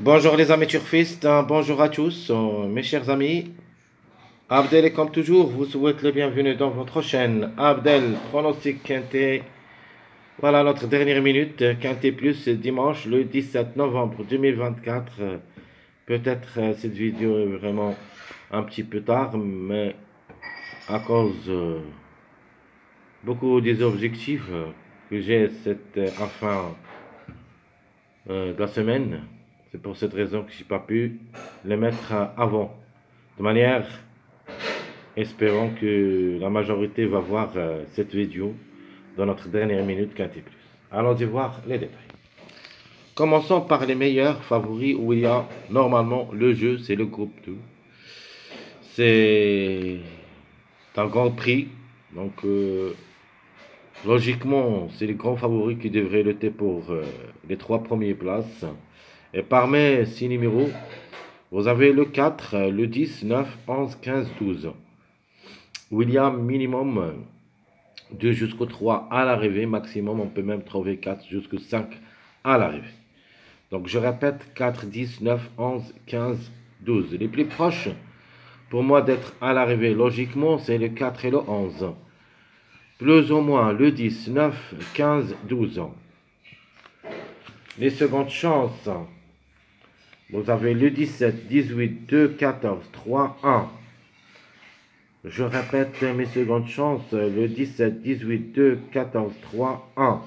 Bonjour les amis turfistes, bonjour à tous, mes chers amis. Abdel, et comme toujours, vous souhaite le bienvenu dans votre chaîne. Abdel, pronostic Quintet. Voilà notre dernière minute, Quintet Plus, dimanche le 17 novembre 2024. Peut-être cette vidéo est vraiment un petit peu tard, mais à cause beaucoup des objectifs que j'ai cette fin de la semaine. C'est pour cette raison que je n'ai pas pu les mettre avant. De manière, espérons que la majorité va voir cette vidéo dans notre dernière minute Quintet Plus. Allons-y voir les détails. Commençons par les meilleurs favoris où il y a normalement le jeu, c'est le groupe 2. C'est un grand prix, donc logiquement, c'est les grands favoris qui devraient lutter pour les 3 premières places. Et parmi ces numéros, vous avez le 4, le 10, 9, 11, 15, 12. Où il y a minimum 2 jusqu'au 3 à l'arrivée. Maximum, on peut même trouver 4 jusqu'au 5 à l'arrivée. Donc je répète, 4, 10, 9, 11, 15, 12. Les plus proches, pour moi, d'être à l'arrivée, logiquement, c'est le 4 et le 11. Plus ou moins le 10, 9, 15, 12. Les secondes chances, vous avez le 17, 18, 2, 14, 3, 1. Je répète mes secondes chances, le 17, 18, 2, 14, 3, 1.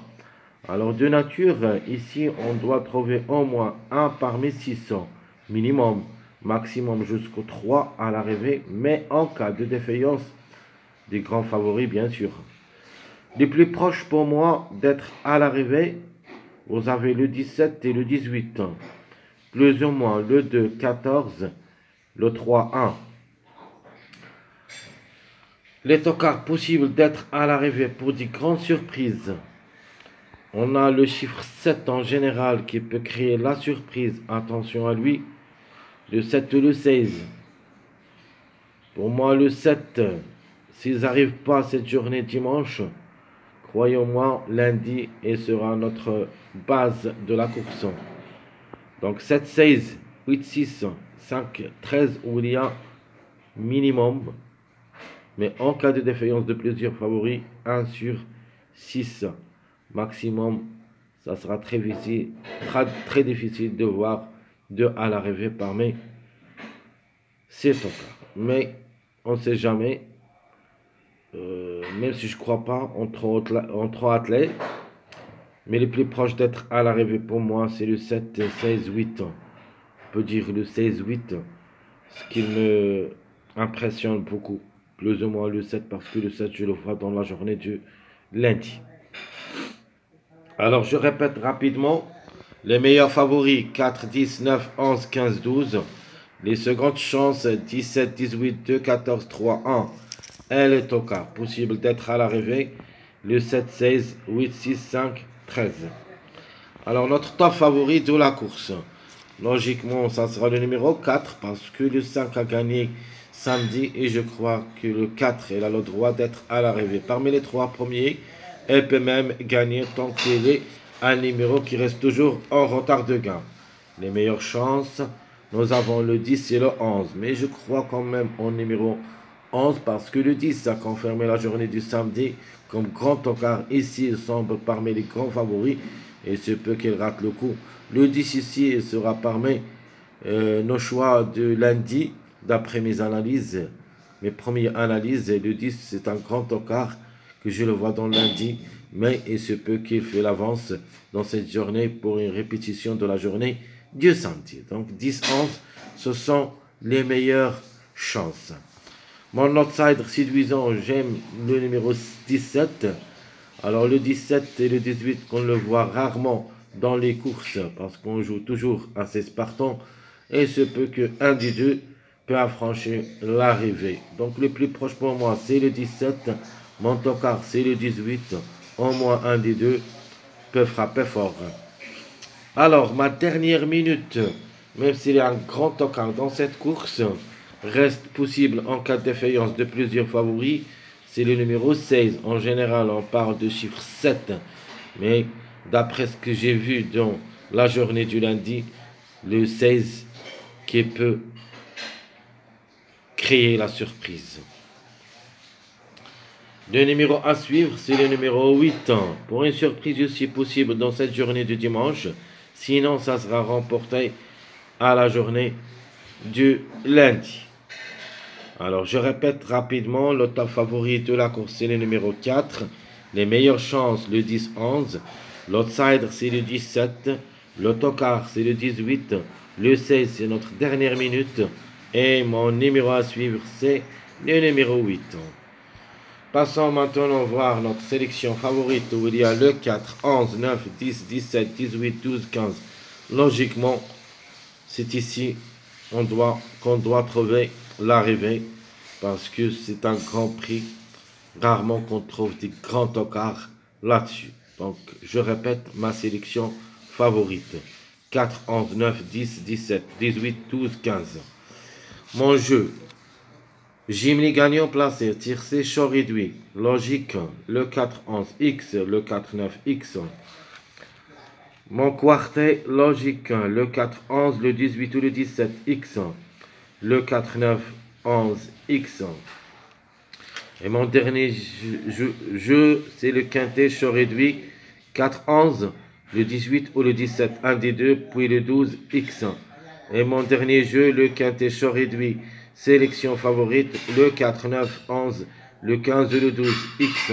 Alors de nature, ici on doit trouver au moins 1 parmi 600. Minimum, maximum jusqu'au 3 à l'arrivée, mais en cas de défaillance, des grands favoris bien sûr. Les plus proches pour moi d'être à l'arrivée, vous avez le 17 et le 18. Plus ou moins le 2, 14, le 3, 1. Les tocards possibles d'être à l'arrivée pour des grandes surprises. On a le chiffre 7 en général qui peut créer la surprise. Attention à lui. Le 7 et le 16. Pour moi, le 7, s'ils n'arrivent pas cette journée dimanche, croyez-moi, lundi, et sera notre base de la course. Donc 7, 16, 8, 6, 5, 13, où il y a minimum. Mais en cas de défaillance de plusieurs favoris, 1 sur 6 maximum, ça sera très difficile de voir 2 à l'arrivée parmi ces cas. Mais on ne sait jamais, même si je ne crois pas en trois athlètes, mais les plus proches d'être à l'arrivée pour moi, c'est le 7, 16, 8. On peut dire le 16, 8, ce qui me impressionne beaucoup. Plus ou moins le 7, parce que le 7, je le vois dans la journée du lundi. Alors, je répète rapidement. Les meilleurs favoris, 4, 10, 9, 11, 15, 12. Les secondes chances, 17, 18, 2, 14, 3, 1. Et le tocard, possible d'être à l'arrivée, le 7, 16, 8, 6, 5, 13. Alors, notre top favori de la course. Logiquement, ça sera le numéro 4, parce que le 5 a gagné samedi, et je crois que le 4, il a le droit d'être à l'arrivée. Parmi les 3 premiers, elle peut même gagner tant qu'il est un numéro qui reste toujours en retard de gain. Les meilleures chances, nous avons le 10 et le 11. Mais je crois quand même au numéro 11 parce que le 10 a confirmé la journée du samedi comme grand tocard. Ici, il semble parmi les grands favoris et se peut qu'il rate le coup. Le 10 ici il sera parmi nos choix de lundi d'après mes analyses. Mes premières analyses, le 10 c'est un grand tocard que je le vois dans lundi, mais il se peut qu'il fait l'avance dans cette journée pour une répétition de la journée du samedi. Donc 10-11, ce sont les meilleures chances. Mon outsider séduisant, j'aime le numéro 17. Alors le 17 et le 18, qu'on le voit rarement dans les courses, parce qu'on joue toujours à 16 partants, et il se peut qu'un des deux peut affranchir l'arrivée. Donc le plus proche pour moi, c'est le 17. Mon tocard, c'est le 18. Au moins un des deux peut frapper fort. Alors, ma dernière minute, même s'il y a un grand tocard dans cette course, reste possible en cas de défaillance de plusieurs favoris. C'est le numéro 16. En général, on parle de chiffre 7. Mais d'après ce que j'ai vu dans la journée du lundi, le 16 qui peut créer la surprise. Le numéro à suivre, c'est le numéro 8. Pour une surprise aussi possible dans cette journée du dimanche. Sinon, ça sera remporté à la journée du lundi. Alors, je répète rapidement, le top favori de la course, c'est le numéro 4. Les meilleures chances, le 10-11. L'outsider, c'est le 17. L'autocar, c'est le 18. Le 16, c'est notre dernière minute. Et mon numéro à suivre, c'est le numéro 8. Passons maintenant voir notre sélection favorite où il y a le 4, 11, 9, 10, 17, 18, 12, 15. Logiquement, c'est ici qu'on doit trouver l'arrivée parce que c'est un grand prix. Rarement qu'on trouve des grands tocards là-dessus. Donc, je répète ma sélection favorite. 4, 11, 9, 10, 17, 18, 12, 15. Mon jeu. Jimmy gagnant placé, tiercé, chaud réduit. Logique, le 4-11X, le 4-9X. Mon quartet, logique, le 4-11, le 18 ou le 17X. Le 4-9-11X. Et mon dernier jeu, c'est le quintet chaud réduit, 4-11, le 18 ou le 17, un des deux, puis le 12X. Et mon dernier jeu, le quintet chaud réduit, sélection favorite, le 4, 9, 11, le 15 et le 12, X.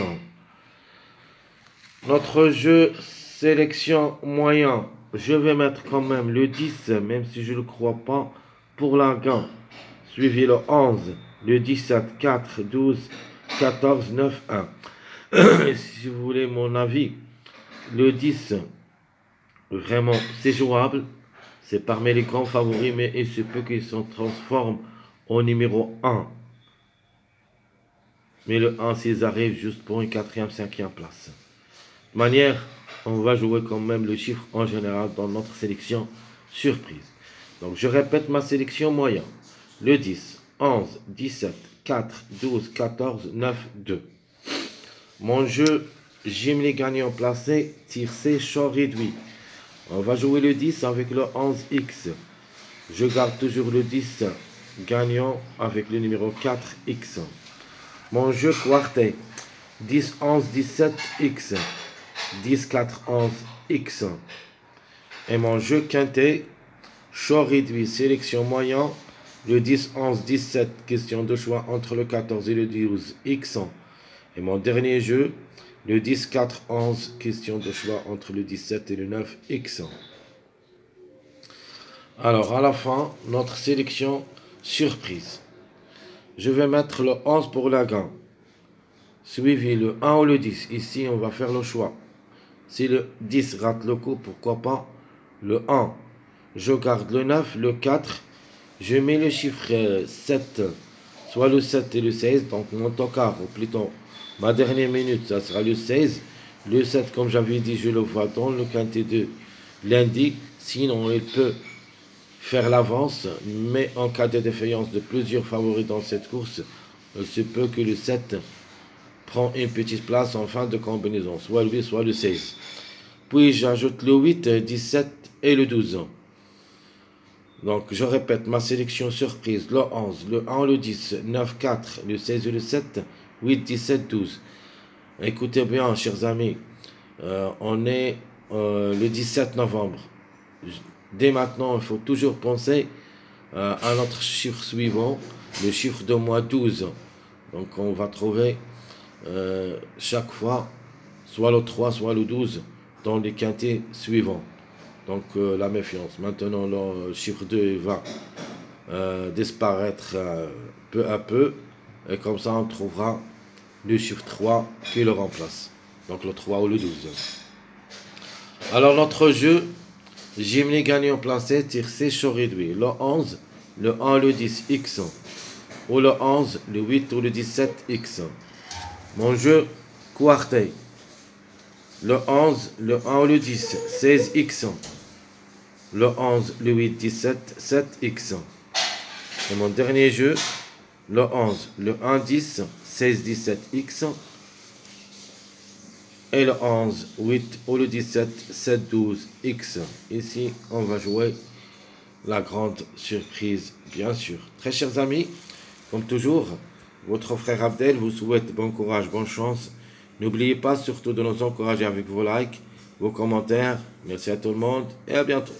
Notre jeu sélection moyen, je vais mettre quand même le 10, même si je ne le crois pas, pour la gain. Suivi le 11, le 17, 4, 12, 14, 9, 1. Si vous voulez mon avis, le 10, vraiment, c'est jouable. C'est parmi les grands favoris, mais il se peut qu'il se transforme au numéro 1. Mais le 1, s'ils arrivent juste pour une 4e, 5e place. De manière, on va jouer quand même le chiffre en général dans notre sélection surprise. Donc, je répète ma sélection moyen. Le 10, 11, 17, 4, 12, 14, 9, 2. Mon jeu, j'aime les gagnants placés, tir C, chaud réduit. On va jouer le 10 avec le 11X. Je garde toujours le 10 gagnant avec le numéro 4X. Mon jeu quartet 10, 11, 17X. 10, 4, 11X. Et mon jeu quintet chaud réduit, sélection moyen. Le 10, 11, 17, question de choix entre le 14 et le 12X. Et mon dernier jeu, le 10, 4, 11, question de choix entre le 17 et le 9X. Alors, à la fin, notre sélection surprise. Je vais mettre le 11 pour la gain. Suivi le 1 ou le 10. Ici, on va faire le choix. Si le 10 rate le coup, pourquoi pas le 1. Je garde le 9, le 4. Je mets le chiffre 7, soit le 7 et le 16. Donc, mon tocard, ou plutôt ma dernière minute, ça sera le 16. Le 7, comme j'avais dit, je le vois dans le quintet de lundi. Sinon, il peut faire l'avance. Mais en cas de défaillance de plusieurs favoris dans cette course, il se peut que le 7 prend une petite place en fin de combinaison. Soit le 8, soit le 16. Puis, j'ajoute le 8, 17 et le 12. Donc, je répète ma sélection surprise. Le 11, le 1, le 10, 9, 4, le 16 et le 7, 8, 17, 12. Écoutez bien, chers amis, on est le 17 novembre. Dès maintenant, il faut toujours penser à notre chiffre suivant, le chiffre de mois 12. Donc, on va trouver chaque fois soit le 3, soit le 12 dans les quintets suivants. Donc, la méfiance. Maintenant, le chiffre 2 va disparaître peu à peu. Et comme ça, on trouvera le chiffre 3 qui le remplace. Donc, le 3 ou le 12. Alors, notre jeu, Jimmy gagnant placé, tir C, chaud réduit. Le 11, le 1, le 10, X. Ou le 11, le 8 ou le 17, X. Mon jeu, quartet. Le 11, le 1 ou le 10, 16X. Le 11, le 8, 17, 7X. Et mon dernier jeu, le 11, le 1, 10, 16, 17X. Et le 11, 8 ou le 17, 7, 12X. Ici, on va jouer la grande surprise, bien sûr. Très chers amis, comme toujours, votre frère Abdel vous souhaite bon courage, bonne chance. N'oubliez pas surtout de nous encourager avec vos likes, vos commentaires. Merci à tout le monde et à bientôt.